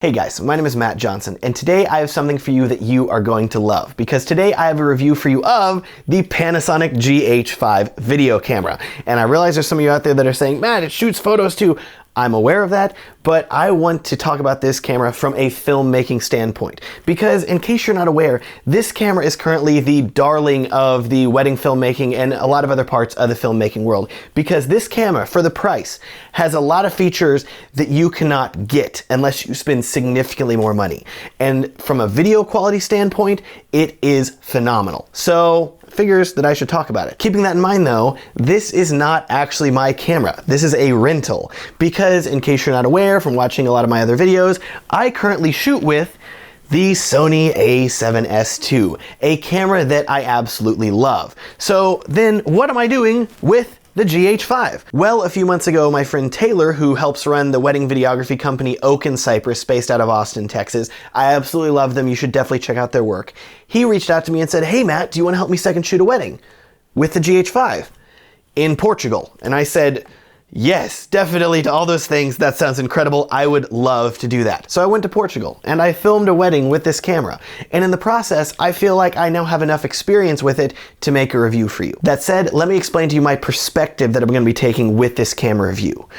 Hey guys, my name is Matt Johnson, and today I have something for you that you are going to love, because today I have a review for you of the Panasonic GH5 video camera. And I realize there's some of you out there that are saying, Matt, it shoots photos too. I'm aware of that, but I want to talk about this camera from a filmmaking standpoint. Because in case you're not aware, this camera is currently the darling of the wedding filmmaking and a lot of other parts of the filmmaking world. Because this camera, for the price, has a lot of features that you cannot get unless you spend significantly more money. And from a video quality standpoint, it is phenomenal. So figures that I should talk about it. Keeping that in mind though, this is not actually my camera. This is a rental, because in case you're not aware from watching a lot of my other videos, I currently shoot with the Sony A7S II, a camera that I absolutely love. So then what am I doing with the GH5? Well, a few months ago, my friend Taylor, who helps run the wedding videography company Oak and Cypress, based out of Austin, Texas, I absolutely love them. You should definitely check out their work. He reached out to me and said, hey Matt, do you want to help me second shoot a wedding with the GH5 in Portugal? And I said, yes, definitely, to all those things. That sounds incredible. I would love to do that. So I went to Portugal and I filmed a wedding with this camera. And in the process, I feel like I now have enough experience with it to make a review for you. That said, let me explain to you my perspective that I'm going to be taking with this camera review.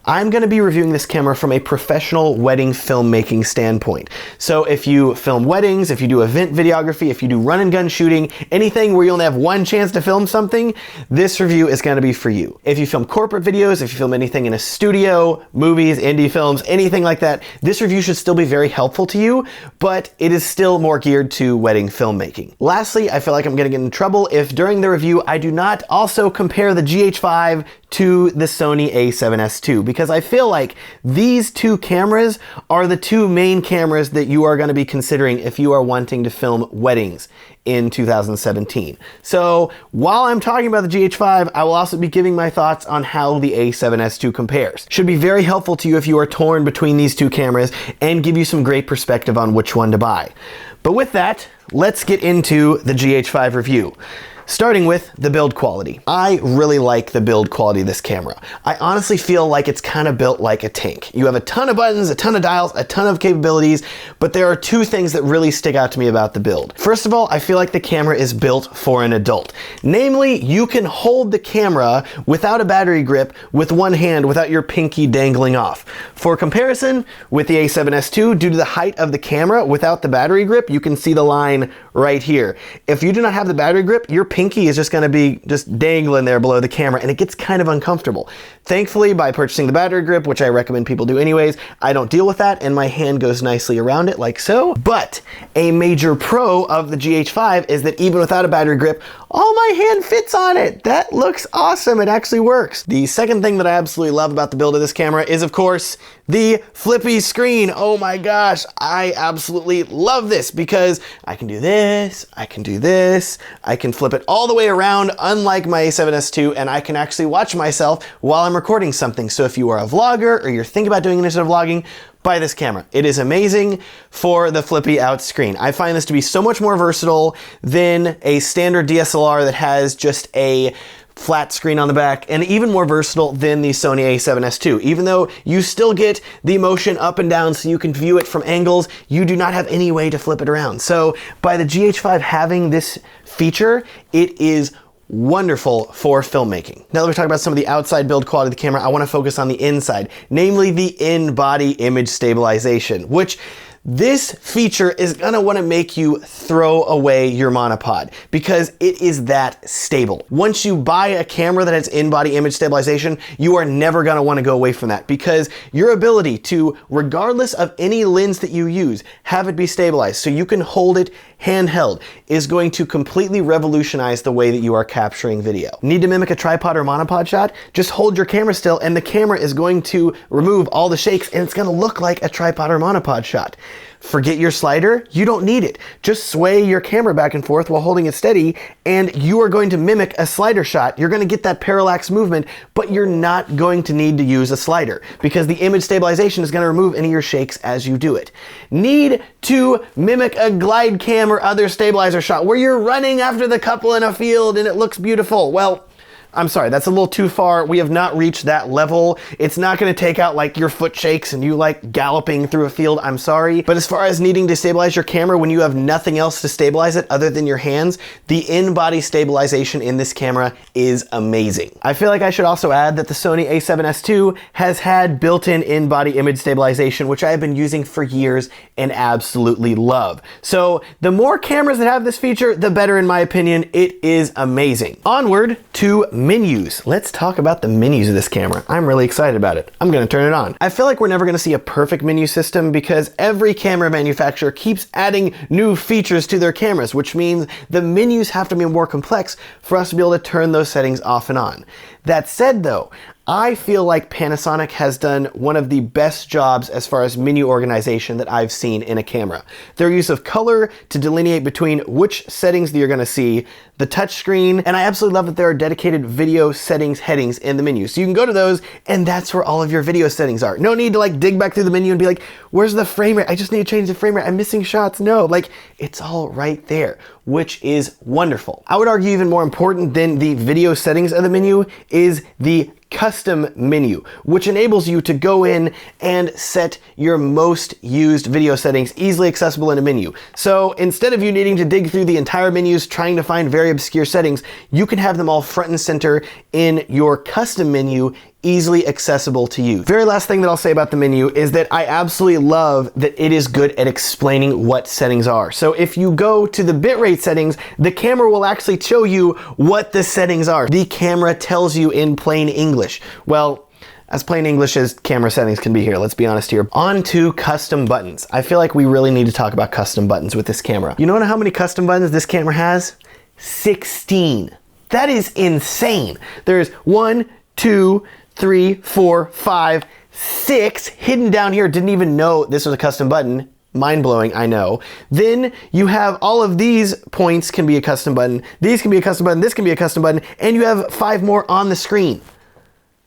I'm going to be reviewing this camera from a professional wedding filmmaking standpoint. So if you film weddings, if you do event videography, if you do run and gun shooting, anything where you only have one chance to film something, this review is going to be for you. If you film corporate videos, if you film anything in a studio, movies, indie films, anything like that, this review should still be very helpful to you, but it is still more geared to wedding filmmaking. Lastly, I feel like I'm going to get in trouble if during the review I do not also compare the GH5 to the Sony A7S II, because I feel like these two cameras are the two main cameras that you are going to be considering if you are wanting to film weddings in 2017. So while I'm talking about the GH5, I will also be giving my thoughts on how the A7S II compares. Should be very helpful to you if you are torn between these two cameras and give you some great perspective on which one to buy. But with that, let's get into the GH5 review. Starting with the build quality. I really like the build quality of this camera. I honestly feel like it's kind of built like a tank. You have a ton of buttons, a ton of dials, a ton of capabilities, but there are two things that really stick out to me about the build. First of all, I feel like the camera is built for an adult. Namely, you can hold the camera without a battery grip with one hand without your pinky dangling off. For comparison, with the A7S II, due to the height of the camera without the battery grip, you can see the line right here. If you do not have the battery grip, your pinky is just going to be just dangling there below the camera, and it gets kind of uncomfortable. Thankfully, by purchasing the battery grip, which I recommend people do anyways, I don't deal with that, and my hand goes nicely around it like so. But a major pro of the GH5 is that even without a battery grip, all my hand fits on it. That looks awesome. It actually works. The second thing that I absolutely love about the build of this camera is, of course, the flippy screen. Oh my gosh, I absolutely love this because I can do this, I can do this, I can flip it all the way around, unlike my A7S II, and I can actually watch myself while I'm recording something. So if you are a vlogger or you're thinking about doing an instead of vlogging, buy this camera. It is amazing for the flippy out screen. I find this to be so much more versatile than a standard DSLR that has just a flat screen on the back, and even more versatile than the Sony A7S II. Even though you still get the motion up and down so you can view it from angles, you do not have any way to flip it around. So by the GH5 having this feature, it is wonderful for filmmaking. Now that we talk about some of the outside build quality of the camera, I want to focus on the inside, namely the In Body Image Stabilization, which this feature is gonna wanna make you throw away your monopod because it is that stable. Once you buy a camera that has in-body image stabilization, you are never gonna wanna go away from that, because your ability to, regardless of any lens that you use, have it be stabilized so you can hold it handheld is going to completely revolutionize the way that you are capturing video. Need to mimic a tripod or monopod shot? Just hold your camera still and the camera is going to remove all the shakes and it's gonna look like a tripod or monopod shot. Forget your slider, you don't need it. Just sway your camera back and forth while holding it steady and you are going to mimic a slider shot. You're gonna get that parallax movement, but you're not going to need to use a slider because the image stabilization is gonna remove any of your shakes as you do it. Need to mimic a glide cam or other stabilizer shot where you're running after the couple in a field and it looks beautiful. Well, I'm sorry, that's a little too far. We have not reached that level. It's not gonna take out like your foot shakes and you like galloping through a field, I'm sorry. But as far as needing to stabilize your camera when you have nothing else to stabilize it other than your hands, the in-body stabilization in this camera is amazing. I feel like I should also add that the Sony A7S II has had built-in in-body image stabilization, which I have been using for years and absolutely love. So the more cameras that have this feature, the better in my opinion. It is amazing. Onward to menus. Let's talk about the menus of this camera. I'm really excited about it. I'm gonna turn it on. I feel like we're never gonna see a perfect menu system because every camera manufacturer keeps adding new features to their cameras, which means the menus have to be more complex for us to be able to turn those settings off and on. That said though, I feel like Panasonic has done one of the best jobs as far as menu organization that I've seen in a camera. Their use of color to delineate between which settings that you're gonna see, the touch screen, and I absolutely love that there are dedicated video settings headings in the menu. So you can go to those and that's where all of your video settings are. No need to like dig back through the menu and be like, where's the frame rate? I just need to change the frame rate. I'm missing shots. No, like it's all right there, which is wonderful. I would argue even more important than the video settings of the menu is the custom menu, which enables you to go in and set your most used video settings easily accessible in a menu. So instead of you needing to dig through the entire menus trying to find very obscure settings, you can have them all front and center in your custom menu, easily accessible to you. Very last thing that I'll say about the menu is that I absolutely love that it is good at explaining what settings are. So if you go to the bitrate settings, the camera will actually show you what the settings are. The camera tells you in plain English. Well, as plain English as camera settings can be here, let's be honest here. On to custom buttons. I feel like we really need to talk about custom buttons with this camera. You know how many custom buttons this camera has? 16. That is insane. There's 1, 2, 3, 4, 5, 6 hidden down here. Didn't even know this was a custom button. Mind-blowing, I know. Then you have all of these points can be a custom button. These can be a custom button. This can be a custom button. And you have 5 more on the screen.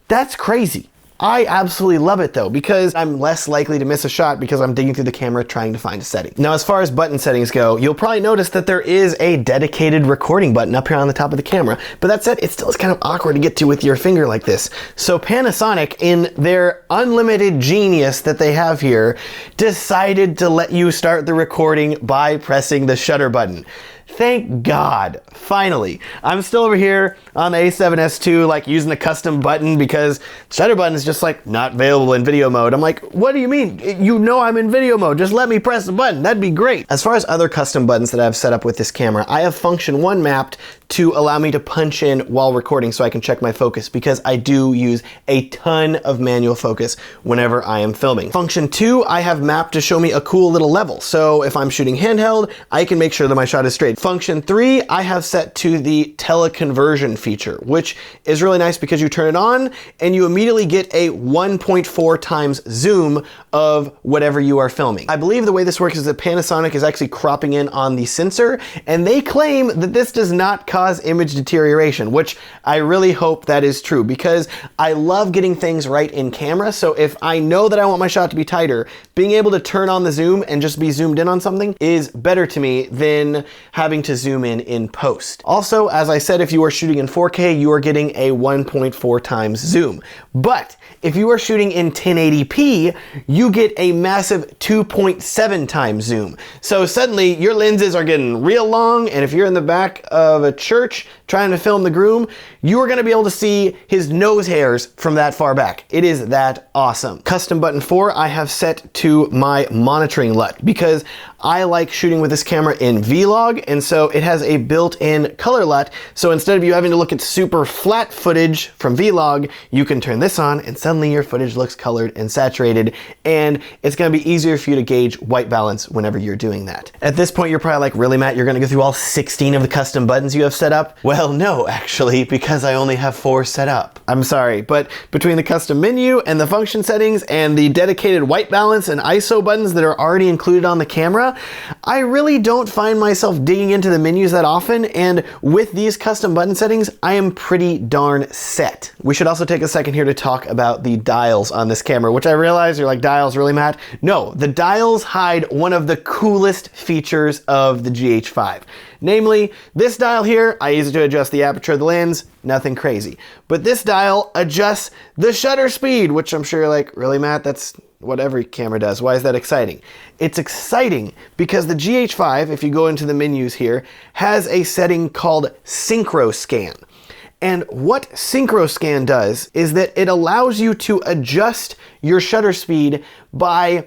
That's crazy. I absolutely love it though, because I'm less likely to miss a shot because I'm digging through the camera trying to find a setting. Now, as far as button settings go, you'll probably notice that there is a dedicated recording button up here on the top of the camera, but that said, it still is kind of awkward to get to with your finger like this. So Panasonic, in their unlimited genius that they have here, decided to let you start the recording by pressing the shutter button. Thank God, finally. I'm still over here on the A7S II, like using the custom button because shutter button is just like not available in video mode. I'm like, what do you mean? You know I'm in video mode, just let me press the button, that'd be great. As far as other custom buttons that I've set up with this camera, I have function 1 mapped to allow me to punch in while recording so I can check my focus because I do use a ton of manual focus whenever I am filming. Function 2, I have mapped to show me a cool little level. So if I'm shooting handheld, I can make sure that my shot is straight. Function 3, I have set to the teleconversion feature, which is really nice because you turn it on and you immediately get a 1.4 times zoom of whatever you are filming. I believe the way this works is that Panasonic is actually cropping in on the sensor, and they claim that this does not cause image deterioration, which I really hope that is true because I love getting things right in camera. So if I know that I want my shot to be tighter, being able to turn on the zoom and just be zoomed in on something is better to me than having to zoom in post. Also, as I said, if you are shooting in 4K, you are getting a 1.4 times zoom. But if you are shooting in 1080p, you get a massive 2.7 times zoom. So suddenly your lenses are getting real long, and if you're in the back of a church trying to film the groom, you are gonna be able to see his nose hairs from that far back. It is that awesome. Custom button 4, I have set to my monitoring LUT because I like shooting with this camera in vlog, and so it has a built-in color LUT. So instead of you having to look at super flat footage from vlog, you can turn this on and suddenly your footage looks colored and saturated, and it's gonna be easier for you to gauge white balance whenever you're doing that. At this point, you're probably like, really, Matt, you're gonna go through all 16 of the custom buttons you have set up? Well, no, actually, because I only have 4 set up. I'm sorry, but between the custom menu and the function settings and the dedicated white balance and ISO buttons that are already included on the camera, I really don't find myself digging into the menus that often, and with these custom button settings, I am pretty darn set. We should also take a second here to talk about the dials on this camera, which I realize you're like, dials, really, Matt? No, the dials hide one of the coolest features of the GH5. Namely, this dial here, I use it to adjust the aperture of the lens, nothing crazy. But this dial adjusts the shutter speed, which I'm sure you're like, really, Matt? That's what every camera does. Why is that exciting? It's exciting because the GH5, if you go into the menus here, has a setting called Synchro Scan. And what Synchro Scan does is that it allows you to adjust your shutter speed by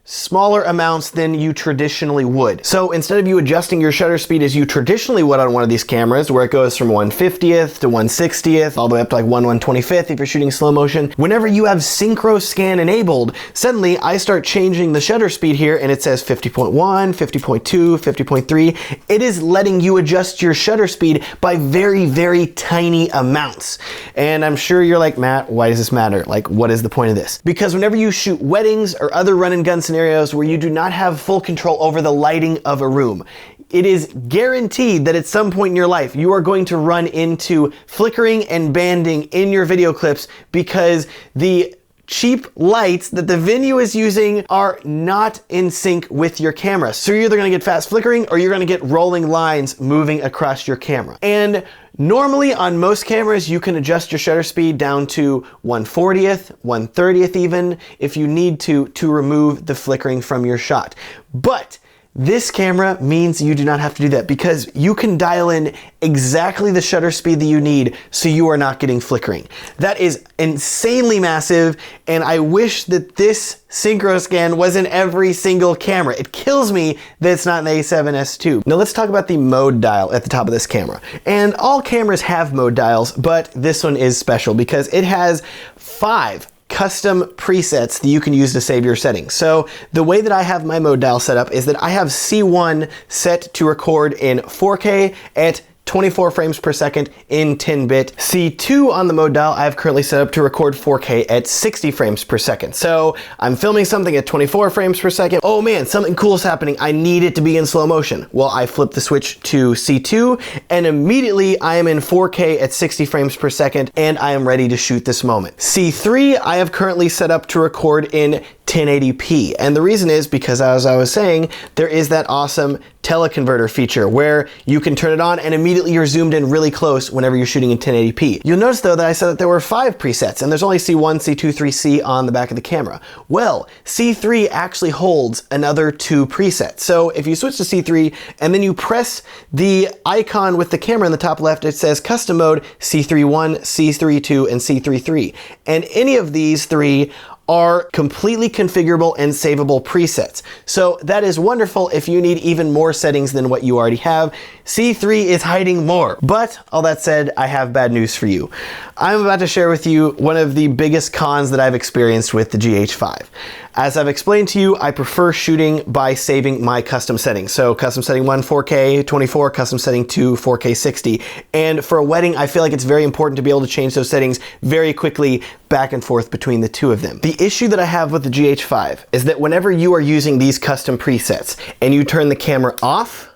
smaller amounts than you traditionally would. So instead of you adjusting your shutter speed as you traditionally would on one of these cameras, where it goes from 1/50th to 1/60th, all the way up to like 1/125th if you're shooting slow motion, whenever you have Synchro Scan enabled, suddenly I start changing the shutter speed here and it says 50.1, 50.2, 50.3. It is letting you adjust your shutter speed by very, very tiny amounts. And I'm sure you're like, Matt, why does this matter? Like, what is the point of this? Because whenever you shoot weddings or other run and gun scenarios where you do not have full control over the lighting of a room, it is guaranteed that at some point in your life you are going to run into flickering and banding in your video clips because the cheap lights that the venue is using are not in sync with your camera. So you're either gonna get fast flickering or you're gonna get rolling lines moving across your camera. And normally on most cameras, you can adjust your shutter speed down to 1/40th, 1/30th even, if you need to remove the flickering from your shot. But this camera means you do not have to do that because you can dial in exactly the shutter speed that you need so you are not getting flickering. That is insanely massive, and I wish that this Synchro Scan was in every single camera. It kills me that it's not in the A7S II. Now let's talk about the mode dial at the top of this camera. And all cameras have mode dials, but this one is special because it has 5 custom presets that you can use to save your settings. So the way that I have my mode dial set up is that I have C1 set to record in 4K at 24 frames per second in 10-bit. C2 on the mode dial I have currently set up to record 4K at 60 frames per second. So I'm filming something at 24 frames per second. Oh man, something cool is happening. I need it to be in slow motion. Well, I flip the switch to C2 and immediately I am in 4K at 60 frames per second and I am ready to shoot this moment. C3 I have currently set up to record in 1080p. And the reason is because, as I was saying, there is that awesome teleconverter feature where you can turn it on and immediately you're zoomed in really close whenever you're shooting in 1080p. You'll notice though that I said that there were 5 presets and there's only C1, C2, 3C on the back of the camera. Well, C3 actually holds another 2 presets. So if you switch to C3 and then you press the icon with the camera in the top left, it says custom mode C3.1, C3.2, and C3.3. And any of these 3 are completely configurable and savable presets. So that is wonderful if you need even more settings than what you already have. C3 is hiding more. But all that said, I have bad news for you. I'm about to share with you one of the biggest cons that I've experienced with the GH5. As I've explained to you, I prefer shooting by saving my custom settings. So custom setting 1, 4K 24, custom setting 2, 4K 60. And for a wedding, I feel like it's very important to be able to change those settings very quickly back and forth between the 2 of them. The issue that I have with the GH5 is that whenever you are using these custom presets and you turn the camera off,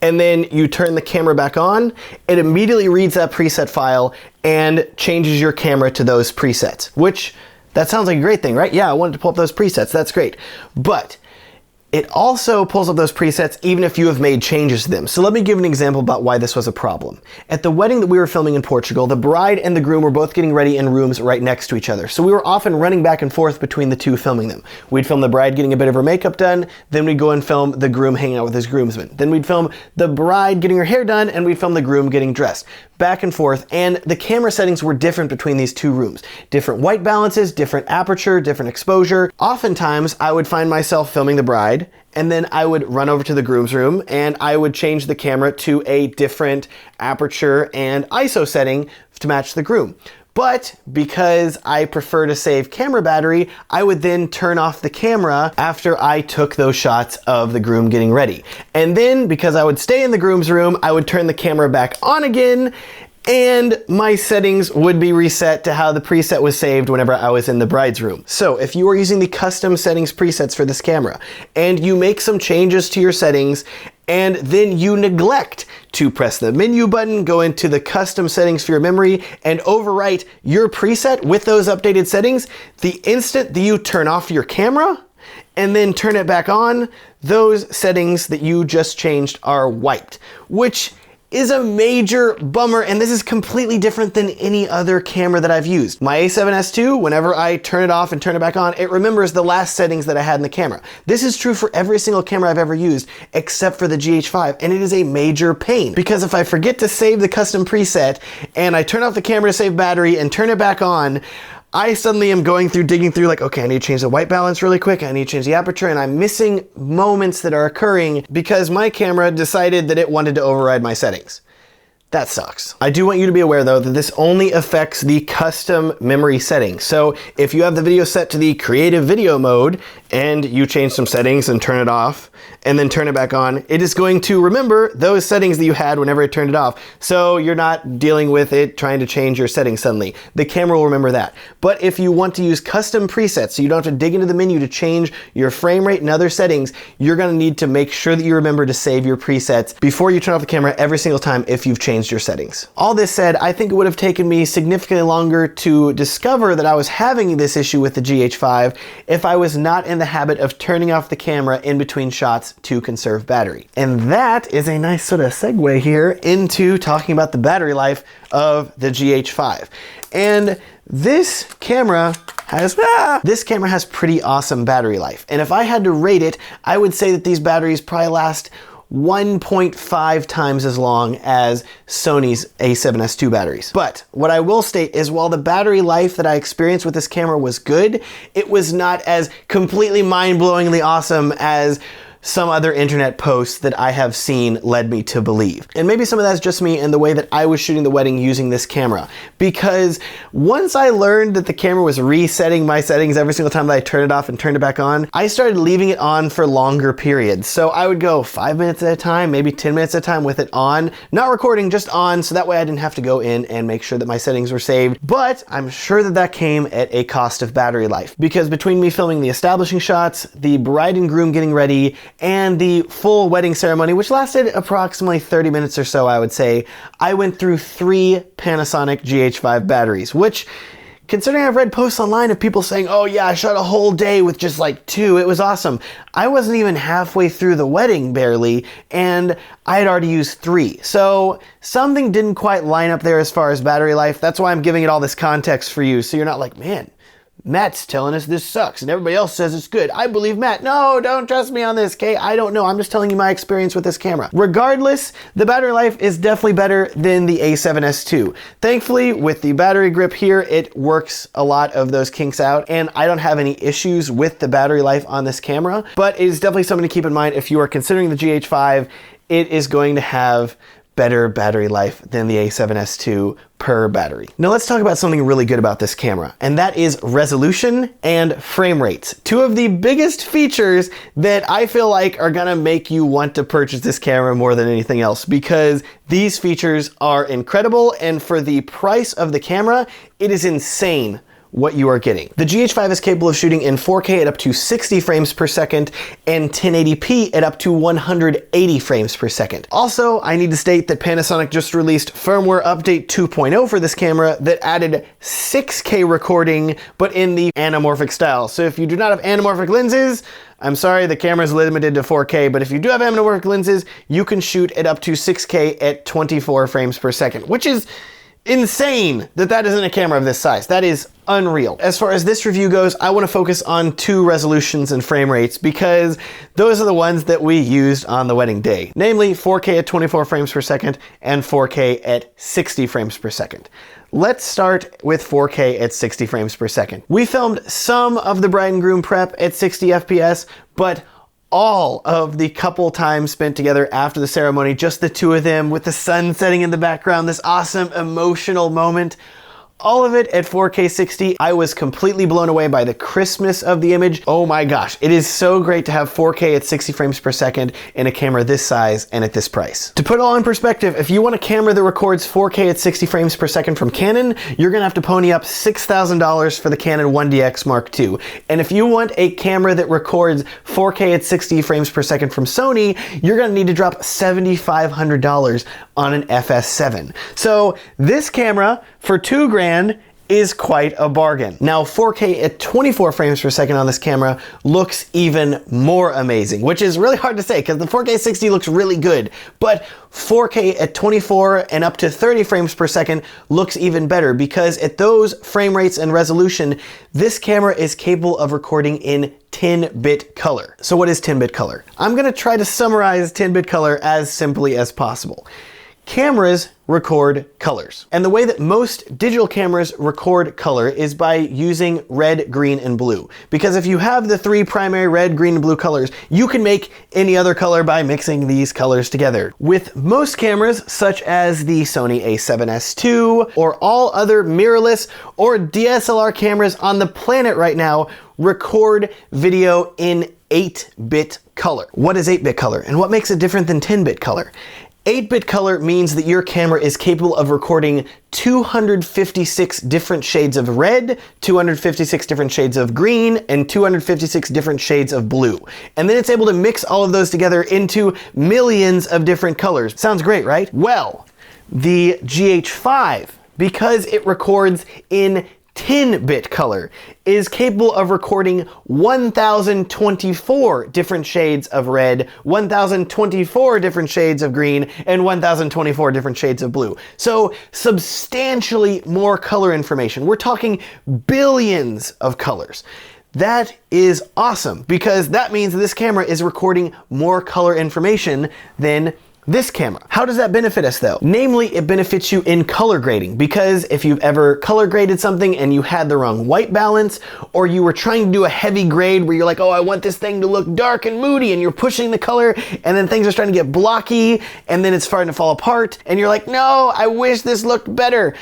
and then you turn the camera back on, it immediately reads that preset file and changes your camera to those presets, which that sounds like a great thing, right? Yeah, I wanted to pull up those presets, that's great. But it also pulls up those presets even if you have made changes to them. So let me give an example about why this was a problem. At the wedding that we were filming in Portugal, the bride and the groom were both getting ready in rooms right next to each other. So we were often running back and forth between the 2 filming them. We'd film the bride getting a bit of her makeup done, then we'd go and film the groom hanging out with his groomsmen. Then we'd film the bride getting her hair done and we'd film the groom getting dressed. Back and forth, and the camera settings were different between these 2 rooms. Different white balances, different aperture, different exposure. Oftentimes, I would find myself filming the bride, and then I would run over to the groom's room and I would change the camera to a different aperture and ISO setting to match the groom. But because I prefer to save camera battery, I would then turn off the camera after I took those shots of the groom getting ready. And then because I would stay in the groom's room, I would turn the camera back on again and my settings would be reset to how the preset was saved whenever I was in the bride's room. So if you are using the custom settings presets for this camera and you make some changes to your settings and then you neglect to press the menu button, go into the custom settings for your memory and overwrite your preset with those updated settings, the instant that you turn off your camera and then turn it back on, those settings that you just changed are wiped, which is a major bummer, and this is completely different than any other camera that I've used. My A7S II, whenever I turn it off and turn it back on, it remembers the last settings that I had in the camera. This is true for every single camera I've ever used, except for the GH5, and it is a major pain, because if I forget to save the custom preset, and I turn off the camera to save battery and turn it back on, I suddenly am digging through like, okay, I need to change the white balance really quick, I need to change the aperture, and I'm missing moments that are occurring because my camera decided that it wanted to override my settings. That sucks. I do want you to be aware though that this only affects the custom memory settings. So if you have the video set to the creative video mode and you change some settings and turn it off and then turn it back on, it is going to remember those settings that you had whenever it turned it off. So you're not dealing with it trying to change your settings suddenly. The camera will remember that. But if you want to use custom presets, so you don't have to dig into the menu to change your frame rate and other settings, you're gonna need to make sure that you remember to save your presets before you turn off the camera every single time if you've changed your settings. All this said, I think it would have taken me significantly longer to discover that I was having this issue with the GH5 if I was not in the habit of turning off the camera in between shots to conserve battery. And that is a nice sort of segue here into talking about the battery life of the GH5. And this camera has pretty awesome battery life. And if I had to rate it, I would say that these batteries probably last 1.5 times as long as Sony's A7S II batteries. But what I will state is while the battery life that I experienced with this camera was good, it was not as completely mind-blowingly awesome as some other internet posts that I have seen led me to believe. And maybe some of that's just me and the way that I was shooting the wedding using this camera. Because once I learned that the camera was resetting my settings every single time that I turned it off and turned it back on, I started leaving it on for longer periods. So I would go 5 minutes at a time, maybe 10 minutes at a time with it on, not recording, just on, so that way I didn't have to go in and make sure that my settings were saved. But I'm sure that that came at a cost of battery life, because between me filming the establishing shots, the bride and groom getting ready, and the full wedding ceremony, which lasted approximately 30 minutes or so, I would say, I went through 3 Panasonic GH5 batteries, which, considering I've read posts online of people saying, oh yeah, I shot a whole day with just like 2, it was awesome. I wasn't even halfway through the wedding barely, and I had already used 3. So something didn't quite line up there as far as battery life. That's why I'm giving it all this context for you, so you're not like, man, Matt's telling us this sucks and everybody else says it's good. I believe Matt. No, don't trust me on this, okay? I don't know. I'm just telling you my experience with this camera. Regardless, the battery life is definitely better than the A7S II. Thankfully, with the battery grip here, it works a lot of those kinks out, and I don't have any issues with the battery life on this camera, but it is definitely something to keep in mind if you are considering the GH5. It is going to have better battery life than the A7S II per battery. Now let's talk about something really good about this camera, and that is resolution and frame rates. 2 of the biggest features that I feel like are gonna make you want to purchase this camera more than anything else, because these features are incredible, and for the price of the camera, it is insane what you are getting. The GH5 is capable of shooting in 4K at up to 60 frames per second and 1080p at up to 180 frames per second. Also, I need to state that Panasonic just released firmware update 2.0 for this camera that added 6K recording, but in the anamorphic style. So if you do not have anamorphic lenses, I'm sorry, the camera is limited to 4K, but if you do have anamorphic lenses, you can shoot at up to 6K at 24 frames per second, which is insane that that isn't a camera of this size. That is unreal. As far as this review goes, I want to focus on 2 resolutions and frame rates because those are the ones that we used on the wedding day, namely 4K at 24 frames per second and 4K at 60 frames per second. Let's start with 4K at 60 frames per second. We filmed some of the bride and groom prep at 60 FPS, but all of the couple time spent together after the ceremony, just the 2 of them with the sun setting in the background, this awesome emotional moment, all of it at 4K 60. I was completely blown away by the crispness of the image. Oh my gosh, it is so great to have 4K at 60 frames per second in a camera this size and at this price. To put it all in perspective, if you want a camera that records 4K at 60 frames per second from Canon, you're gonna have to pony up $6,000 for the Canon 1DX Mark II. And if you want a camera that records 4K at 60 frames per second from Sony, you're gonna need to drop $7,500 on an FS7. So this camera for $2,000 is quite a bargain. Now 4K at 24 frames per second on this camera looks even more amazing, which is really hard to say because the 4K 60 looks really good, but 4K at 24 and up to 30 frames per second looks even better because at those frame rates and resolution, this camera is capable of recording in 10-bit color. So what is 10-bit color? I'm gonna try to summarize 10-bit color as simply as possible. Cameras record colors. And the way that most digital cameras record color is by using red, green, and blue. Because if you have the three primary red, green, and blue colors, you can make any other color by mixing these colors together. With most cameras, such as the Sony A7S II, or all other mirrorless or DSLR cameras on the planet right now, record video in 8-bit color. What is 8-bit color, and what makes it different than 10-bit color? 8-bit color means that your camera is capable of recording 256 different shades of red, 256 different shades of green, and 256 different shades of blue. And then it's able to mix all of those together into millions of different colors. Sounds great, right? Well, the GH5, because it records in 10-bit color, is capable of recording 1,024 different shades of red, 1,024 different shades of green, and 1,024 different shades of blue. So substantially more color information. We're talking billions of colors. That is awesome because that means this camera is recording more color information than this camera. How does that benefit us though? Namely, it benefits you in color grading because if you've ever color graded something and you had the wrong white balance, or you were trying to do a heavy grade where you're like, oh, I want this thing to look dark and moody, and you're pushing the color and then things are starting to get blocky and then it's starting to fall apart and you're like, no, I wish this looked better.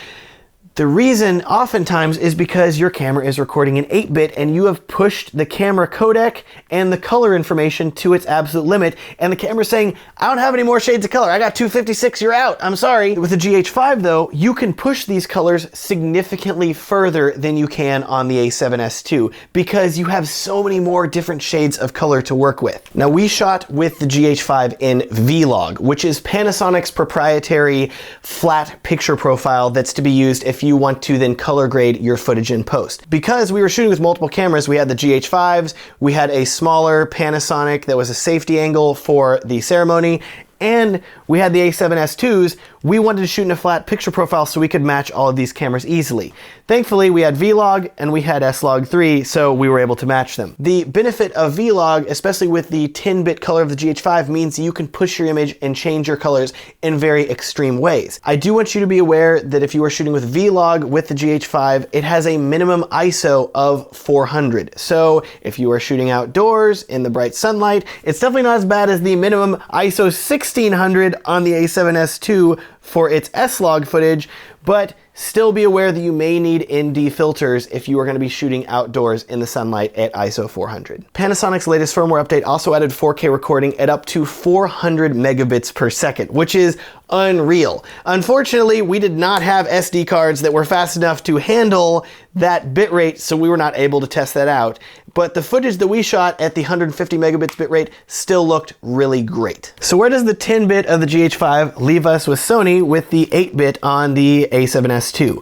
The reason oftentimes is because your camera is recording in 8-bit and you have pushed the camera codec and the color information to its absolute limit, and the camera's saying, I don't have any more shades of color. I got 256, you're out, I'm sorry. With the GH5 though, you can push these colors significantly further than you can on the A7S II because you have so many more different shades of color to work with. Now we shot with the GH5 in Vlog, which is Panasonic's proprietary flat picture profile that's to be used if you want to then color grade your footage in post. Because we were shooting with multiple cameras, we had the GH5s, we had a smaller Panasonic that was a safety angle for the ceremony, and we had the A7S IIs. We wanted to shoot in a flat picture profile so we could match all of these cameras easily. Thankfully, we had Vlog and we had S-Log3, so we were able to match them. The benefit of Vlog, especially with the 10-bit color of the GH5, means you can push your image and change your colors in very extreme ways. I do want you to be aware that if you are shooting with Vlog with the GH5, it has a minimum ISO of 400. So if you are shooting outdoors in the bright sunlight, it's definitely not as bad as the minimum ISO 1600 on the A7S II for its S-Log footage, but still be aware that you may need ND filters if you are going to be shooting outdoors in the sunlight at ISO 400. Panasonic's latest firmware update also added 4K recording at up to 400 megabits per second, which is unreal. Unfortunately, we did not have SD cards that were fast enough to handle that bitrate, so we were not able to test that out. But the footage that we shot at the 150 megabits bitrate still looked really great. So where does the 10-bit of the GH5 leave us with Sony with the 8-bit on the A7S II?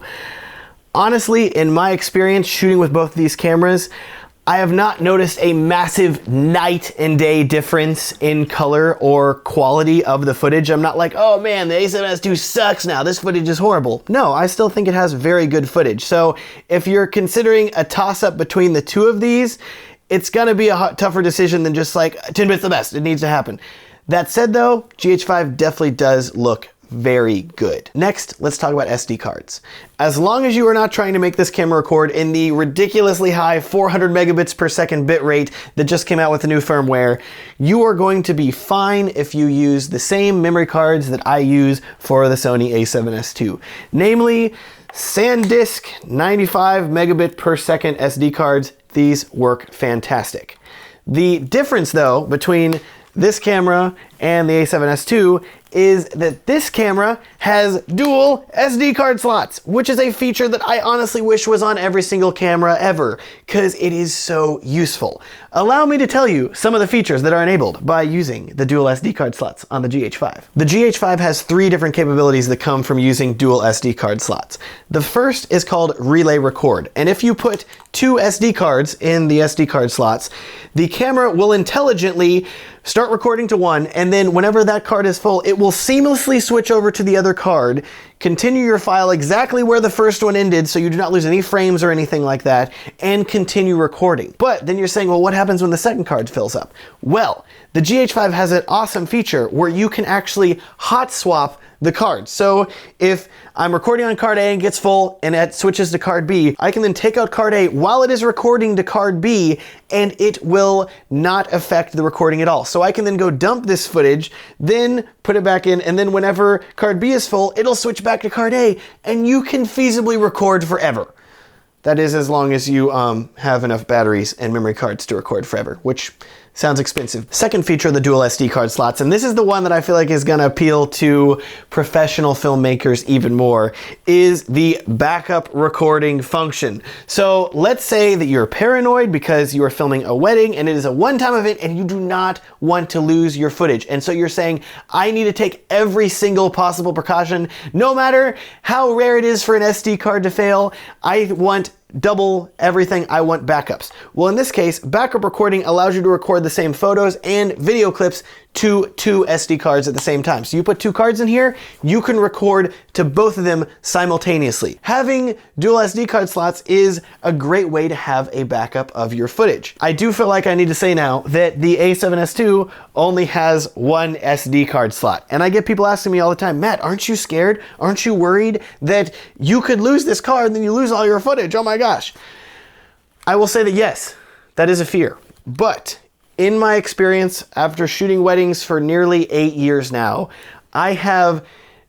Honestly, in my experience shooting with both of these cameras, I have not noticed a massive night and day difference in color or quality of the footage. I'm not like, oh man, the A7S II sucks now, this footage is horrible. No, I still think it has very good footage. So if you're considering a toss-up between the two of these, it's gonna be a tougher decision than just like, 10-bit's the best, it needs to happen. That said though, GH5 definitely does look very good. Next, let's talk about SD cards. As long as you are not trying to make this camera record in the ridiculously high 400 megabits per second bit rate that just came out with the new firmware, you are going to be fine if you use the same memory cards that I use for the Sony A7S II. Namely, SanDisk 95 megabit per second SD cards. These work fantastic. The difference though between this camera and the A7S II is that this camera has dual SD card slots, which is a feature that I honestly wish was on every single camera ever, because it is so useful. Allow me to tell you some of the features that are enabled by using the dual SD card slots on the GH5. The GH5 has 3 different capabilities that come from using dual SD card slots. The first is called Relay Record, and if you put 2 SD cards in the SD card slots, the camera will intelligently start recording to one, and then whenever that card is full, it will seamlessly switch over to the other card, continue your file exactly where the first one ended so you do not lose any frames or anything like that, and continue recording. But then you're saying, well, what happens when the second card fills up? Well, the GH5 has an awesome feature where you can actually hot swap the cards. So if I'm recording on card A and gets full and it switches to card B, I can then take out card A while it is recording to card B, and it will not affect the recording at all. So I can then go dump this footage, then put it back in, and then whenever card B is full, it'll switch back to card A, and you can feasibly record forever. That is, as long as you have enough batteries and memory cards to record forever, which sounds expensive. Second feature of the dual SD card slots, and this is the one that I feel like is gonna appeal to professional filmmakers even more, is the backup recording function. So let's say that you're paranoid because you are filming a wedding and it is a one-time event and you do not want to lose your footage. And so you're saying, I need to take every single possible precaution, no matter how rare it is for an SD card to fail. I want double everything, I want backups. Well, in this case, backup recording allows you to record the same photos and video clips to 2 SD cards at the same time. So you put 2 cards in here, you can record to both of them simultaneously. Having dual SD card slots is a great way to have a backup of your footage. I do feel like I need to say now that the A7S II only has 1 SD card slot. And I get people asking me all the time, Matt, aren't you scared? Aren't you worried that you could lose this card and then you lose all your footage? Oh my gosh. I will say that yes, that is a fear. But in my experience, after shooting weddings for nearly 8 years now, I have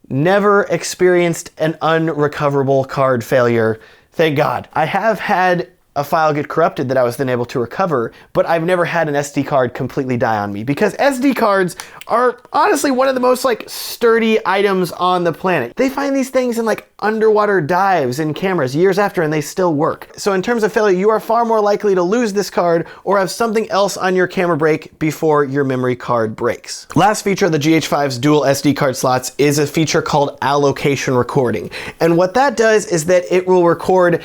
never experienced an unrecoverable card failure. Thank God. I have had a file get corrupted that I was then able to recover, but I've never had an SD card completely die on me, because SD cards are honestly one of the most sturdy items on the planet. They find these things in underwater dives in cameras years after and they still work. So in terms of failure, you are far more likely to lose this card or have something else on your camera break before your memory card breaks. Last feature of the GH5's dual SD card slots is a feature called allocation recording. And what that does is that it will record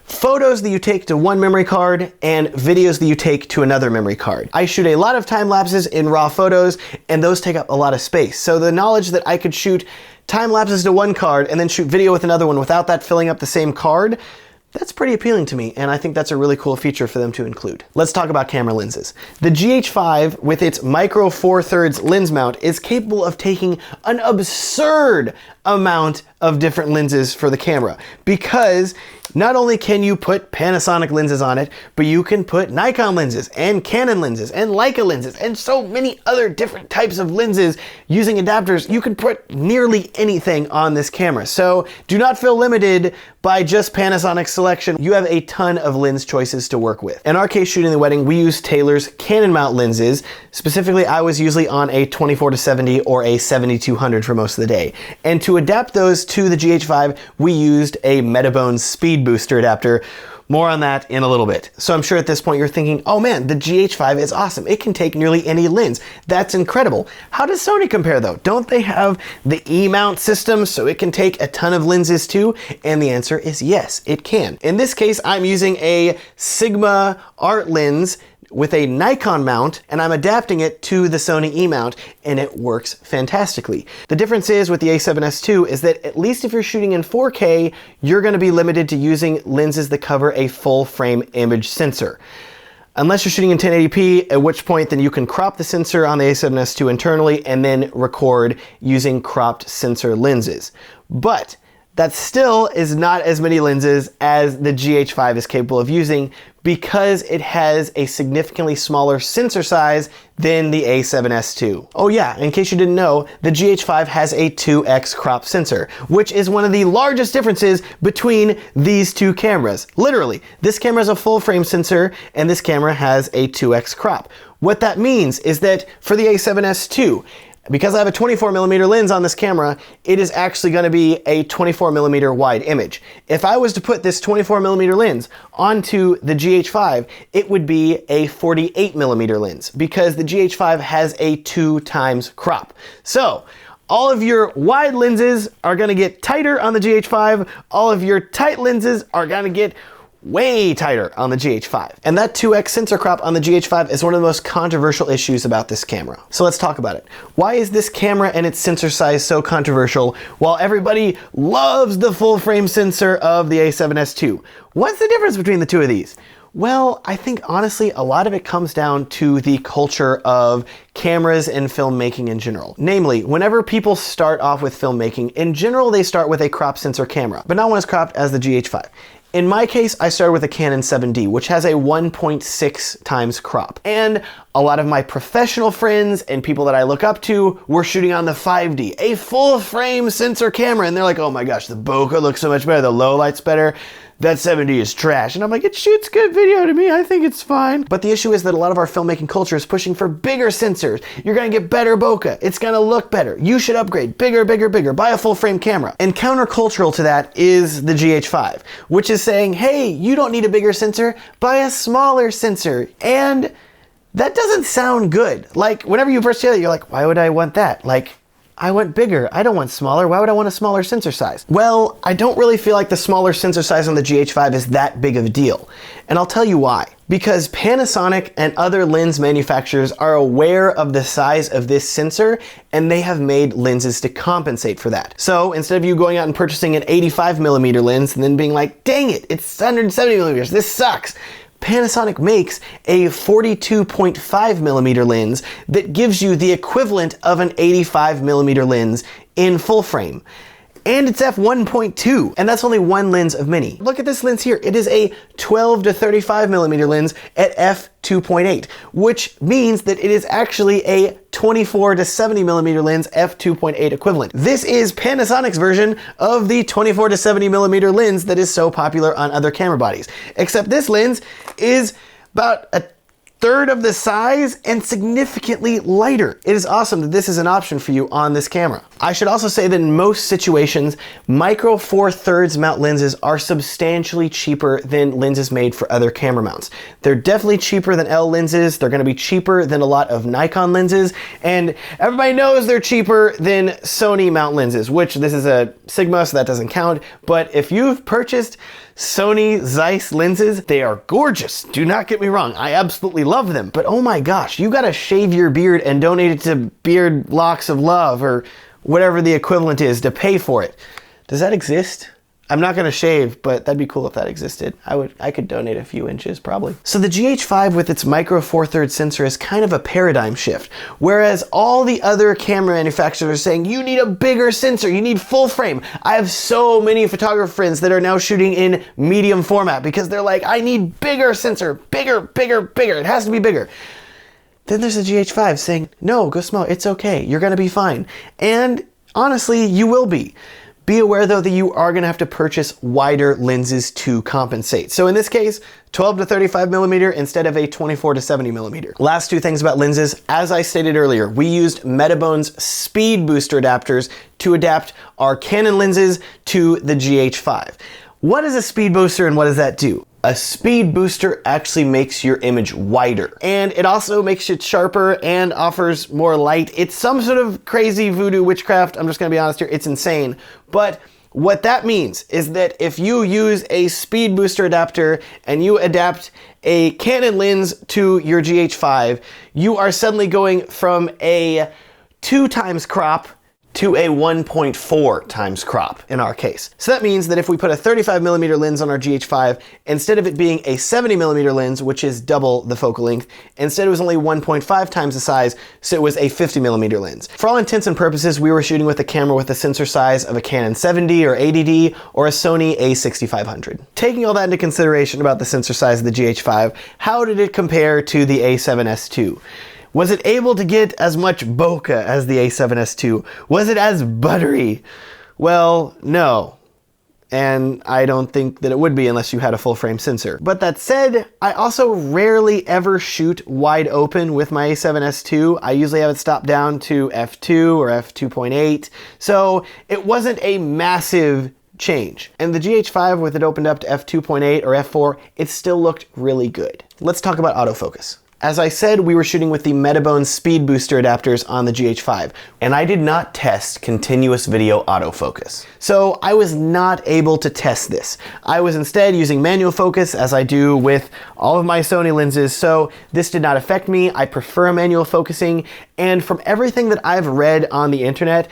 photos that you take to one memory card and videos that you take to another memory card. I shoot a lot of time lapses in raw photos, and those take up a lot of space. So the knowledge that I could shoot time lapses to one card and then shoot video with another one without that filling up the same card, that's pretty appealing to me, and I think that's a really cool feature for them to include. Let's talk about camera lenses. The GH5, with its micro 4/3 lens mount, is capable of taking an absurd amount of different lenses for the camera, because not only can you put Panasonic lenses on it, but you can put Nikon lenses and Canon lenses and Leica lenses and so many other different types of lenses using adapters. You can put nearly anything on this camera. So do not feel limited by just Panasonic's selection. You have a ton of lens choices to work with. In our case, shooting the wedding, we used Taylor's Canon mount lenses. Specifically, I was usually on a 24-70 or a 7200 for most of the day. And to adapt those to the GH5, we used a Metabone Speed Booster adapter. More on that in a little bit. So I'm sure at this point you're thinking, oh man, the GH5 is awesome. It can take nearly any lens. That's incredible. How does Sony compare though? Don't they have the E-mount system so it can take a ton of lenses too? And the answer is yes, it can. In this case, I'm using a Sigma art lens with a Nikon mount, and I'm adapting it to the Sony E-mount, and it works fantastically. The difference is with the A7S II is that at least if you're shooting in 4K, you're gonna be limited to using lenses that cover a full frame image sensor. Unless you're shooting in 1080p, at which point then you can crop the sensor on the A7S II internally and then record using cropped sensor lenses. But That still is not as many lenses as the GH5 is capable of using because it has a significantly smaller sensor size than the A7S II. Oh yeah, in case you didn't know, the GH5 has a 2x crop sensor, which is one of the largest differences between these two cameras. Literally, this camera has a full frame sensor and this camera has a 2x crop. What that means is that for the A7S II, because I have a 24mm lens on this camera, it is actually going to be a 24mm wide image. If I was to put this 24mm lens onto the GH5, it would be a 48mm lens because the GH5 has a 2x crop. So all of your wide lenses are going to get tighter on the GH5. All of your tight lenses are going to get way tighter on the GH5. And that 2x sensor crop on the GH5 is one of the most controversial issues about this camera. So let's talk about it. Why is this camera and its sensor size so controversial while everybody loves the full frame sensor of the A7S II? What's the difference between the two of these? Well, I think honestly, a lot of it comes down to the culture of cameras and filmmaking in general. Namely, whenever people start off with filmmaking, in general, they start with a crop sensor camera, but not one as cropped as the GH5. In my case, I started with a Canon 7D, which has a 1.6 times crop. And a lot of my professional friends and people that I look up to were shooting on the 5D, a full frame sensor camera. And they're like, oh my gosh, the bokeh looks so much better, the Lowlight's better. That 7D is trash. And I'm like, it shoots good video to me. I think it's fine. But the issue is that a lot of our filmmaking culture is pushing for bigger sensors. You're gonna get better bokeh. It's gonna look better. You should upgrade. Bigger, bigger, bigger. Buy a full frame camera. And countercultural to that is the GH5, which is saying, hey, you don't need a bigger sensor. Buy a smaller sensor. And that doesn't sound good. Like, whenever you first hear that, you're like, why would I want that? Like, I want bigger. I don't want smaller. Why would I want a smaller sensor size? Well, I don't really feel like the smaller sensor size on the GH5 is that big of a deal. And I'll tell you why. Because Panasonic and other lens manufacturers are aware of the size of this sensor and they have made lenses to compensate for that. So instead of you going out and purchasing an 85mm lens and then being like, dang it, it's 170mm, this sucks. Panasonic makes a 42.5mm lens that gives you the equivalent of an 85mm lens in full frame. And it's f1.2, and that's only one lens of many. Look at this lens here. It is a 12 to 35mm lens at f2.8, which means that it is actually a 24 to 70mm lens f2.8 equivalent. This is Panasonic's version of the 24 to 70mm lens that is so popular on other camera bodies. Except this lens is about a third of the size and significantly lighter. It is awesome that this is an option for you on this camera. I should also say that in most situations, micro 4/3 mount lenses are substantially cheaper than lenses made for other camera mounts. They're definitely cheaper than L lenses. They're gonna be cheaper than a lot of Nikon lenses. And everybody knows they're cheaper than Sony mount lenses, which this is a Sigma, so that doesn't count. But if you've purchased Sony Zeiss lenses, they are gorgeous. Do not get me wrong. I absolutely love them. But oh my gosh, you gotta shave your beard and donate it to Beard Locks of Love or whatever the equivalent is to pay for it. Does that exist? I'm not gonna shave, but that'd be cool if that existed. I could donate a few inches probably. So the GH5 with its micro 4/3 sensor is kind of a paradigm shift. Whereas all the other camera manufacturers are saying, you need a bigger sensor, you need full frame. I have so many photographer friends that are now shooting in medium format because they're like, I need bigger sensor, bigger, bigger, bigger. It has to be bigger. Then there's a GH5 saying, no, go small, it's okay, you're gonna be fine. And honestly, you will be. Be aware though that you are gonna have to purchase wider lenses to compensate. So in this case, 12 to 35mm instead of a 24 to 70mm. Last two things about lenses. As I stated earlier, we used Metabone's speed booster adapters to adapt our Canon lenses to the GH5. What is a speed booster and what does that do? A speed booster actually makes your image wider, and it also makes it sharper and offers more light. It's some sort of crazy voodoo witchcraft. I'm just gonna be honest here, it's insane. But what that means is that if you use a speed booster adapter and you adapt a Canon lens to your GH5, you are suddenly going from a 2x crop to a 1.4 times crop in our case. So that means that if we put a 35mm lens on our GH5, instead of it being a 70mm lens, which is double the focal length, instead it was only 1.5 times the size, so it was a 50mm lens. For all intents and purposes, we were shooting with a camera with a sensor size of a Canon 7D or 80D or a Sony A6500. Taking all that into consideration about the sensor size of the GH5, how did it compare to the A7S II? Was it able to get as much bokeh as the A7S II? Was it as buttery? Well, no. And I don't think that it would be unless you had a full frame sensor. But that said, I also rarely ever shoot wide open with my A7S II. I usually have it stopped down to f2 or f2.8. So it wasn't a massive change. And the GH5, with it opened up to f2.8 or f4, it still looked really good. Let's talk about autofocus. As I said, we were shooting with the Metabone speed booster adapters on the GH5, and I did not test continuous video autofocus. So I was not able to test this. I was instead using manual focus, as I do with all of my Sony lenses, so this did not affect me. I prefer manual focusing, and from everything that I've read on the internet,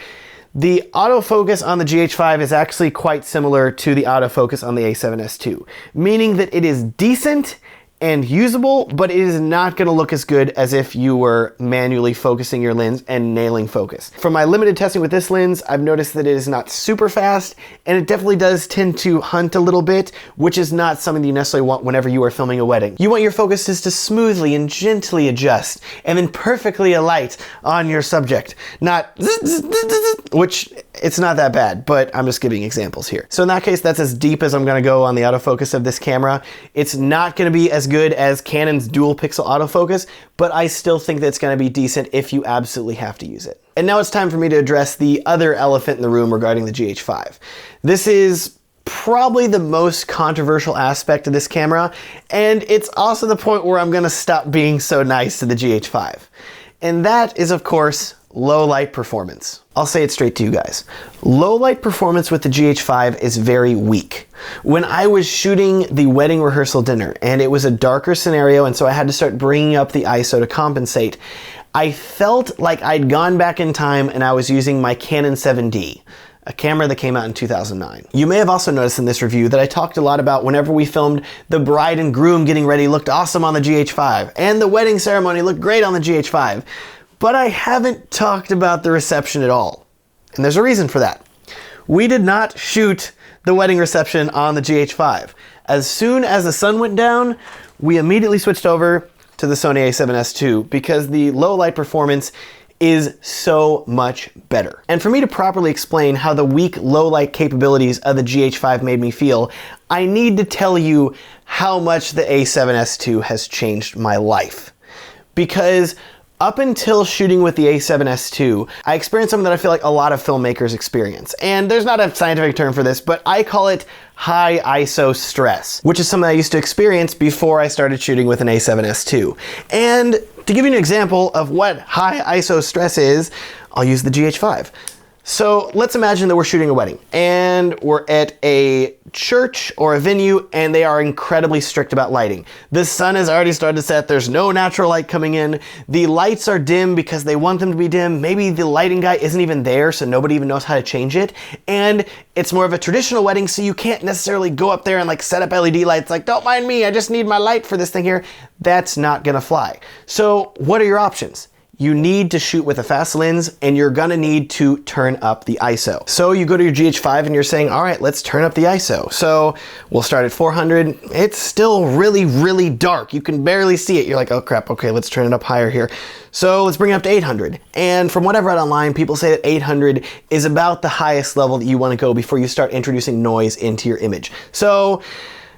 the autofocus on the GH5 is actually quite similar to the autofocus on the A7S II, meaning that it is decent and usable, but it is not going to look as good as if you were manually focusing your lens and nailing focus. From my limited testing with this lens, I've noticed that it is not super fast, and it definitely does tend to hunt a little bit, which is not something that you necessarily want whenever you are filming a wedding. You want your focuses to smoothly and gently adjust, and then perfectly alight on your subject, not which it's not that bad, but I'm just giving examples here. So in that case, that's as deep as I'm going to go on the autofocus of this camera. It's not going to be as good as Canon's dual pixel autofocus, but I still think that it's going to be decent if you absolutely have to use it. And now it's time for me to address the other elephant in the room regarding the GH5. This is probably the most controversial aspect of this camera, and it's also the point where I'm going to stop being so nice to the GH5. And that is, of course, low light performance. I'll say it straight to you guys. Low light performance with the GH5 is very weak. When I was shooting the wedding rehearsal dinner and it was a darker scenario, and so I had to start bringing up the ISO to compensate, I felt like I'd gone back in time and I was using my Canon 7D, a camera that came out in 2009. You may have also noticed in this review that I talked a lot about whenever we filmed the bride and groom getting ready looked awesome on the GH5, and the wedding ceremony looked great on the GH5. But I haven't talked about the reception at all. And there's a reason for that. We did not shoot the wedding reception on the GH5. As soon as the sun went down, we immediately switched over to the Sony A7S II because the low light performance is so much better. And for me to properly explain how the weak low light capabilities of the GH5 made me feel, I need to tell you how much the A7S II has changed my life. Because up until shooting with the A7S II, I experienced something that I feel like a lot of filmmakers experience. And there's not a scientific term for this, but I call it high ISO stress, which is something I used to experience before I started shooting with an A7S II. And to give you an example of what high ISO stress is, I'll use the GH5. So let's imagine that we're shooting a wedding and we're at a church or a venue and they are incredibly strict about lighting. The sun has already started to set, there's no natural light coming in, the lights are dim because they want them to be dim, maybe the lighting guy isn't even there so nobody even knows how to change it, and it's more of a traditional wedding so you can't necessarily go up there and like set up LED lights like, don't mind me, I just need my light for this thing here. That's not gonna fly. So what are your options? You need to shoot with a fast lens and you're gonna need to turn up the ISO. So you go to your GH5 and you're saying, all right, let's turn up the ISO. So we'll start at 400. It's still really, really dark. You can barely see it. You're like, oh crap, okay, let's turn it up higher here. So let's bring it up to 800. And from what I've read online, people say that 800 is about the highest level that you wanna go before you start introducing noise into your image. So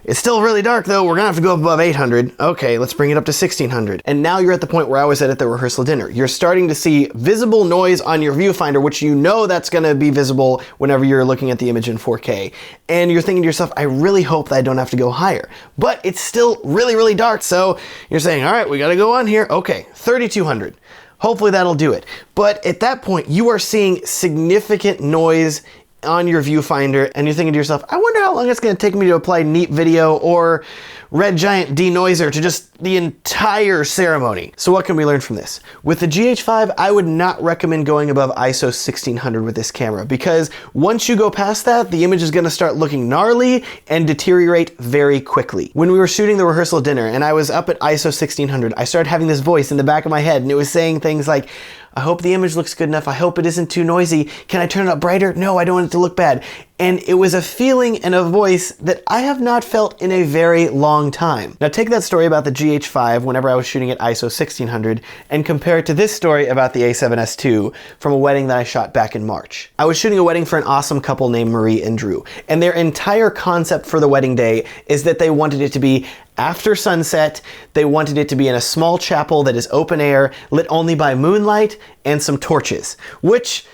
it's still really dark though, we're gonna have to go above 800. Okay, let's bring it up to 1600. And now you're at the point where I was at the rehearsal dinner. You're starting to see visible noise on your viewfinder, which you know that's gonna be visible whenever you're looking at the image in 4K. And you're thinking to yourself, I really hope that I don't have to go higher. But it's still really, really dark, so you're saying, all right, we gotta go on here. Okay, 3200. Hopefully that'll do it. But at that point, you are seeing significant noise on your viewfinder and you're thinking to yourself, I wonder how long it's going to take me to apply Neat Video or Red Giant Denoiser to just the entire ceremony. So what can we learn from this? With the GH5, I would not recommend going above ISO 1600 with this camera, because once you go past that, the image is going to start looking gnarly and deteriorate very quickly. When we were shooting the rehearsal dinner and I was up at ISO 1600, I started having this voice in the back of my head and it was saying things like, I hope the image looks good enough. I hope it isn't too noisy. Can I turn it up brighter? No, I don't want it to look bad. And it was a feeling and a voice that I have not felt in a very long time. Now take that story about the GH5 whenever I was shooting at ISO 1600 and compare it to this story about the A7S II from a wedding that I shot back in March. I was shooting a wedding for an awesome couple named Marie and Drew, and their entire concept for the wedding day is that they wanted it to be after sunset. They wanted it to be in a small chapel that is open air, lit only by moonlight and some torches, which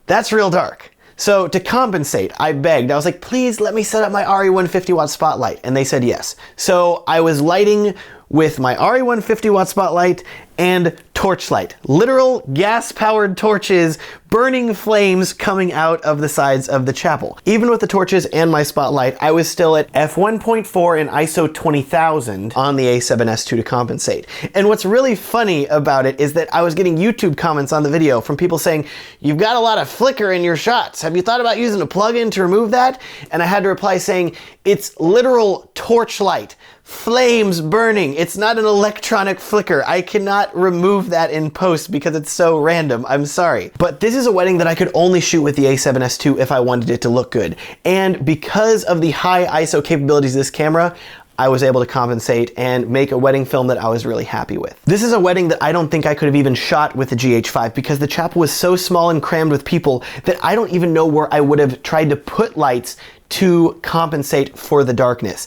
that's real dark. So to compensate, I begged. I was like, please let me set up my RE150 watt spotlight. And they said yes. So I was lighting with my RE150 watt spotlight and torchlight. Literal gas-powered torches, burning flames coming out of the sides of the chapel. Even with the torches and my spotlight, I was still at f1.4 and ISO 20000 on the A7S II to compensate. And what's really funny about it is that I was getting YouTube comments on the video from people saying, you've got a lot of flicker in your shots. Have you thought about using a plugin to remove that? And I had to reply saying, it's literal torchlight. Flames burning. It's not an electronic flicker. I cannot remove that in post because it's so random. I'm sorry. But this is a wedding that I could only shoot with the A7S II if I wanted it to look good. And because of the high ISO capabilities of this camera, I was able to compensate and make a wedding film that I was really happy with. This is a wedding that I don't think I could have even shot with the GH5 because the chapel was so small and crammed with people that I don't even know where I would have tried to put lights to compensate for the darkness.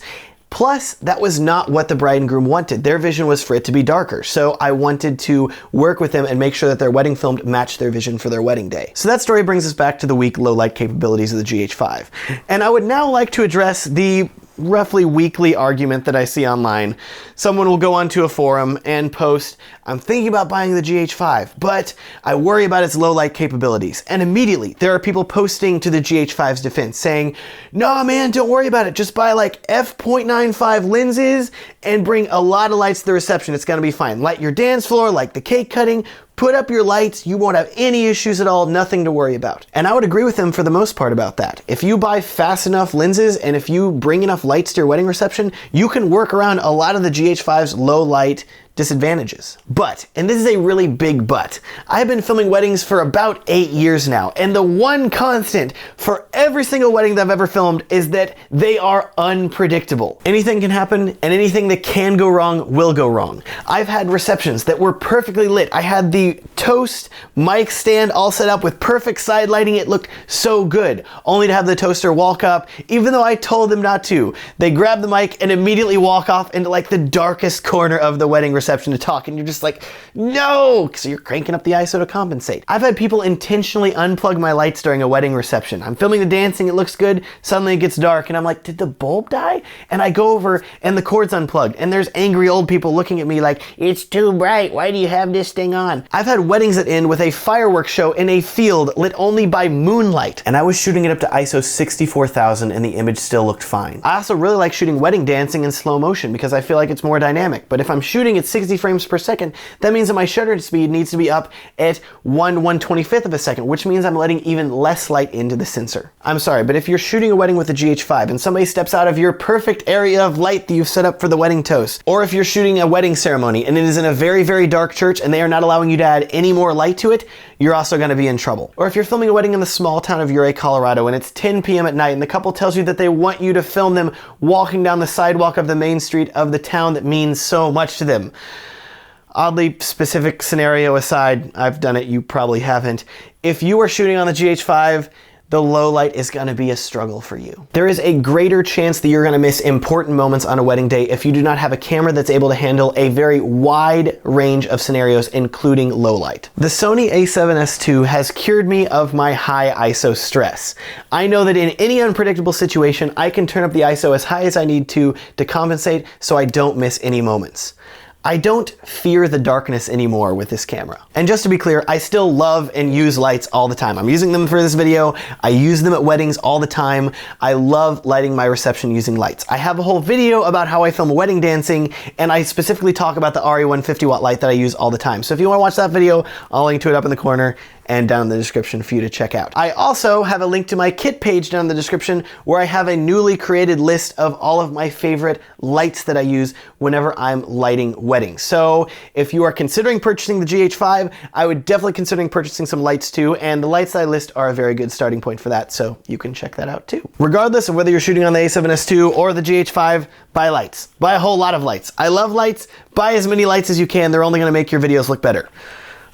Plus, that was not what the bride and groom wanted. Their vision was for it to be darker. So I wanted to work with them and make sure that their wedding film matched their vision for their wedding day. So that story brings us back to the weak low light capabilities of the GH5. And I would now like to address the roughly weekly argument that I see online. Someone will go onto a forum and post, I'm thinking about buying the GH5, but I worry about its low light capabilities. And immediately there are people posting to the GH5's defense saying, nah man, don't worry about it. Just buy like f.95 lenses and bring a lot of lights to the reception. It's gonna be fine. Light your dance floor, like the cake cutting, put up your lights, you won't have any issues at all, nothing to worry about. And I would agree with them for the most part about that. If you buy fast enough lenses and if you bring enough lights to your wedding reception, you can work around a lot of the GH5's low light disadvantages. But, and this is a really big but, I've been filming weddings for about 8 years now, and the one constant for every single wedding that I've ever filmed is that they are unpredictable. Anything can happen, and anything that can go wrong will go wrong. I've had receptions that were perfectly lit. I had the toast mic stand all set up with perfect side lighting. It looked so good, only to have the toaster walk up, even though I told them not to. They grab the mic and immediately walk off into like the darkest corner of the wedding reception to talk, and you're just like, no, so you're cranking up the ISO to compensate. I've had people intentionally unplug my lights during a wedding reception. I'm filming the dancing, it looks good, suddenly it gets dark, and I'm like, did the bulb die? And I go over, and the cord's unplugged, and there's angry old people looking at me like, it's too bright, why do you have this thing on? I've had weddings that end with a fireworks show in a field lit only by moonlight, and I was shooting it up to ISO 64,000, and the image still looked fine. I also really like shooting wedding dancing in slow motion because I feel like it's more dynamic, but if I'm shooting at 60 frames per second, that means that my shutter speed needs to be up at 1/125th of a second, which means I'm letting even less light into the sensor. I'm sorry, but if you're shooting a wedding with a GH5 and somebody steps out of your perfect area of light that you've set up for the wedding toast, or if you're shooting a wedding ceremony and it is in a very, very dark church and they are not allowing you to add any more light to it, you're also going to be in trouble. Or if you're filming a wedding in the small town of Ouray, Colorado, and it's 10 p.m. at night and the couple tells you that they want you to film them walking down the sidewalk of the main street of the town that means so much to them. Oddly specific scenario aside, I've done it, you probably haven't. If you are shooting on the GH5, the low light is gonna be a struggle for you. There is a greater chance that you're gonna miss important moments on a wedding day if you do not have a camera that's able to handle a very wide range of scenarios, including low light. The Sony A7S II has cured me of my high ISO stress. I know that in any unpredictable situation, I can turn up the ISO as high as I need to compensate so I don't miss any moments. I don't fear the darkness anymore with this camera. And just to be clear, I still love and use lights all the time. I'm using them for this video. I use them at weddings all the time. I love lighting my reception using lights. I have a whole video about how I film wedding dancing, and I specifically talk about the RE150 watt light that I use all the time. So if you want to watch that video, I'll link to it up in the corner and down in the description for you to check out. I also have a link to my kit page down in the description where I have a newly created list of all of my favorite lights that I use whenever I'm lighting weddings. So if you are considering purchasing the GH5, I would definitely consider purchasing some lights too, and the lights that I list are a very good starting point for that, so you can check that out too. Regardless of whether you're shooting on the A7S II or the GH5, buy lights. Buy a whole lot of lights. I love lights. Buy as many lights as you can. They're only gonna make your videos look better.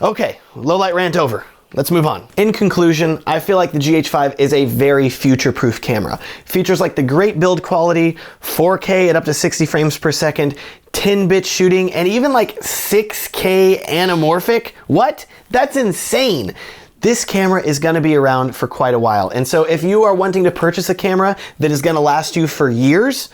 Okay, low light rant over. Let's move on. In conclusion, I feel like the GH5 is a very future-proof camera. Features like the great build quality, 4K at up to 60 frames per second, 10-bit shooting, and even like 6K anamorphic. What? That's insane. This camera is gonna be around for quite a while. And so if you are wanting to purchase a camera that is gonna last you for years,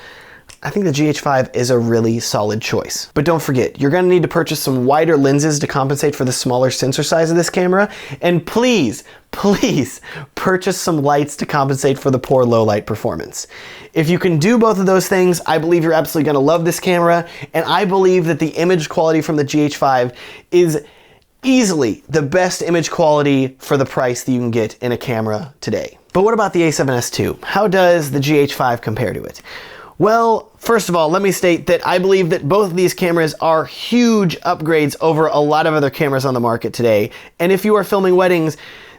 I think the GH5 is a really solid choice. But don't forget, you're gonna need to purchase some wider lenses to compensate for the smaller sensor size of this camera. And please, please purchase some lights to compensate for the poor low light performance. If you can do both of those things, I believe you're absolutely gonna love this camera. And I believe that the image quality from the GH5 is easily the best image quality for the price that you can get in a camera today. But what about the A7S II? How does the GH5 compare to it? Well, first of all, let me state that I believe that both of these cameras are huge upgrades over a lot of other cameras on the market today. And if you are filming weddings,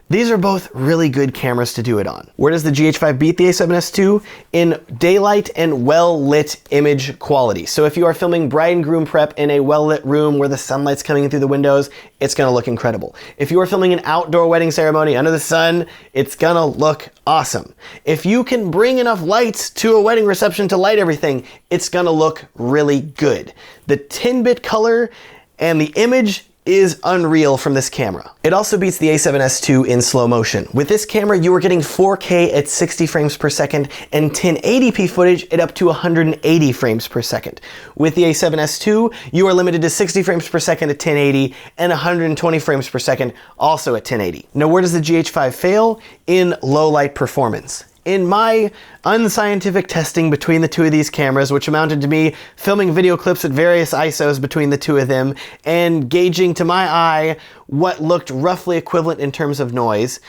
these are both really good cameras to do it on. Where does the GH5 beat the A7S II? In daylight and well-lit image quality. So if you are filming bride and groom prep in a well-lit room where the sunlight's coming in through the windows, it's gonna look incredible. If you are filming an outdoor wedding ceremony under the sun, it's gonna look awesome. If you can bring enough lights to a wedding reception to light everything, it's gonna look really good. The 10-bit color and the image is unreal from this camera. It also beats the A7S II in slow motion. With this camera, you are getting 4K at 60 frames per second and 1080p footage at up to 180 frames per second. With the A7S II, you are limited to 60 frames per second at 1080 and 120 frames per second also at 1080. Now, where does the GH5 fail? In low light performance. In my unscientific testing between the two of these cameras, which amounted to me filming video clips at various ISOs between the two of them and gauging to my eye what looked roughly equivalent in terms of noise,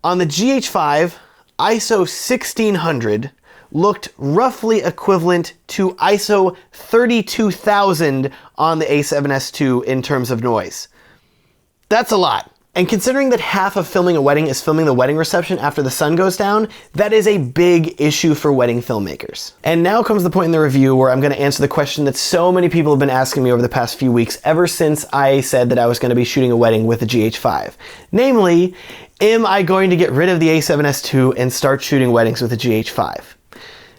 on the GH5, ISO 1600 looked roughly equivalent to ISO 32,000 on the A7S II in terms of noise. That's a lot. And considering that half of filming a wedding is filming the wedding reception after the sun goes down, that is a big issue for wedding filmmakers. And now comes the point in the review where I'm going to answer the question that so many people have been asking me over the past few weeks, ever since I said that I was going to be shooting a wedding with the GH5. Namely, am I going to get rid of the A7S II and start shooting weddings with the GH5?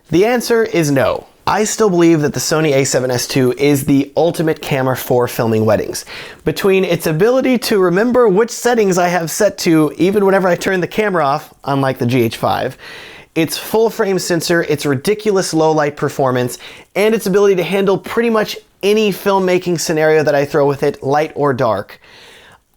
The answer is no. I still believe that the Sony A7S II is the ultimate camera for filming weddings. Between its ability to remember which settings I have set to even whenever I turn the camera off, unlike the GH5, its full frame sensor, its ridiculous low light performance, and its ability to handle pretty much any filmmaking scenario that I throw with it, light or dark,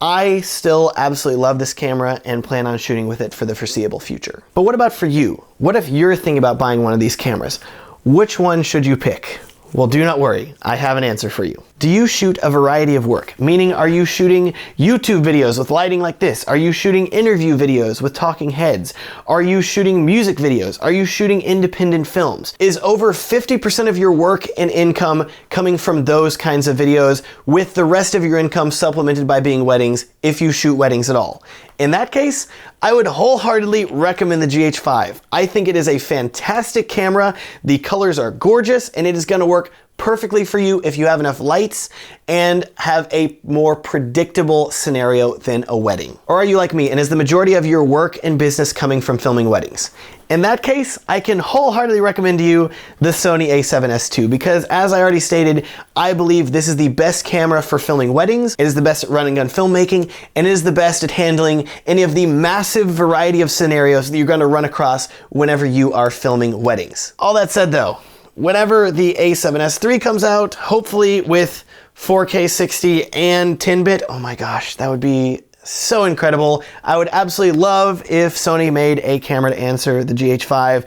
I still absolutely love this camera and plan on shooting with it for the foreseeable future. But what about for you? What if you're thinking about buying one of these cameras? Which one should you pick? Well, do not worry, I have an answer for you. Do you shoot a variety of work? Meaning, are you shooting YouTube videos with lighting like this? Are you shooting interview videos with talking heads? Are you shooting music videos? Are you shooting independent films? Is over 50% of your work and income coming from those kinds of videos, with the rest of your income supplemented by being weddings, if you shoot weddings at all? In that case, I would wholeheartedly recommend the GH5. I think it is a fantastic camera. The colors are gorgeous, and it is going to work perfectly for you if you have enough lights and have a more predictable scenario than a wedding. Or are you like me, and is the majority of your work and business coming from filming weddings? In that case, I can wholeheartedly recommend to you the Sony A7S II, because as I already stated, I believe this is the best camera for filming weddings. It is the best at run and gun filmmaking, and it is the best at handling any of the massive variety of scenarios that you're going to run across whenever you are filming weddings. All that said though, whenever the A7S III comes out, hopefully with 4K 60 and 10-bit. Oh my gosh, that would be so incredible. I would absolutely love if Sony made a camera to answer the GH5,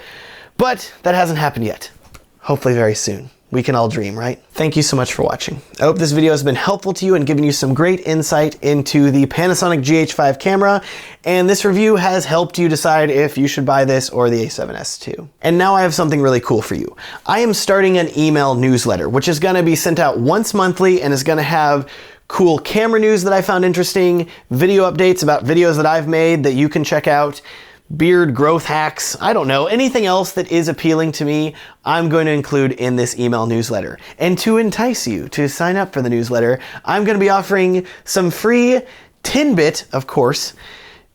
but that hasn't happened yet. Hopefully very soon. We can all dream, right? Thank you so much for watching. I hope this video has been helpful to you and given you some great insight into the Panasonic GH5 camera, and this review has helped you decide if you should buy this or the A7S II. And now I have something really cool for you. I am starting an email newsletter, which is gonna be sent out once monthly and is gonna have cool camera news that I found interesting, video updates about videos that I've made that you can check out, beard growth hacks, I don't know, anything else that is appealing to me, I'm going to include in this email newsletter. And to entice you to sign up for the newsletter, I'm going to be offering some free 10-bit, of course,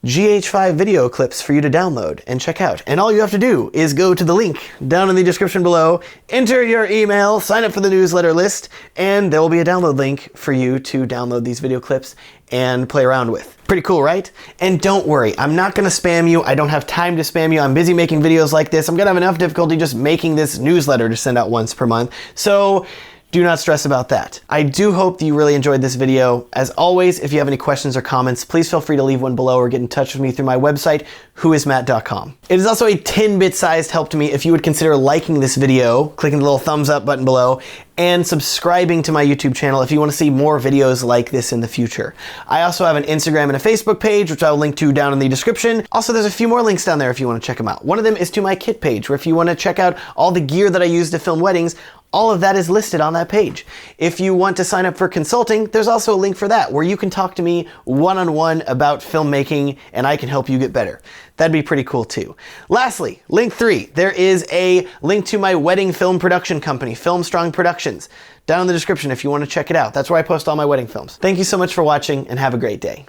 GH5 video clips for you to download and check out. And all you have to do is go to the link down in the description below, enter your email, sign up for the newsletter list, and there will be a download link for you to download these video clips and play around with. Pretty cool, right? And don't worry, I'm not gonna spam you. I don't have time to spam you. I'm busy making videos like this. I'm gonna have enough difficulty just making this newsletter to send out once per month. So do not stress about that. I do hope that you really enjoyed this video. As always, if you have any questions or comments, please feel free to leave one below or get in touch with me through my website, WhoisMatt.com. It is also a 10-bit sized help to me if you would consider liking this video, clicking the little thumbs up button below, and subscribing to my YouTube channel if you want to see more videos like this in the future. I also have an Instagram and a Facebook page, which I'll link to down in the description. Also, there's a few more links down there if you want to check them out. One of them is to my kit page, where if you want to check out all the gear that I use to film weddings, all of that is listed on that page. If you want to sign up for consulting, there's also a link for that, where you can talk to me one-on-one about filmmaking and I can help you get better. That'd be pretty cool too. Lastly, link 3, there is a link to my wedding film production company, Film Strong Productions, down in the description if you want to check it out. That's where I post all my wedding films. Thank you so much for watching and have a great day.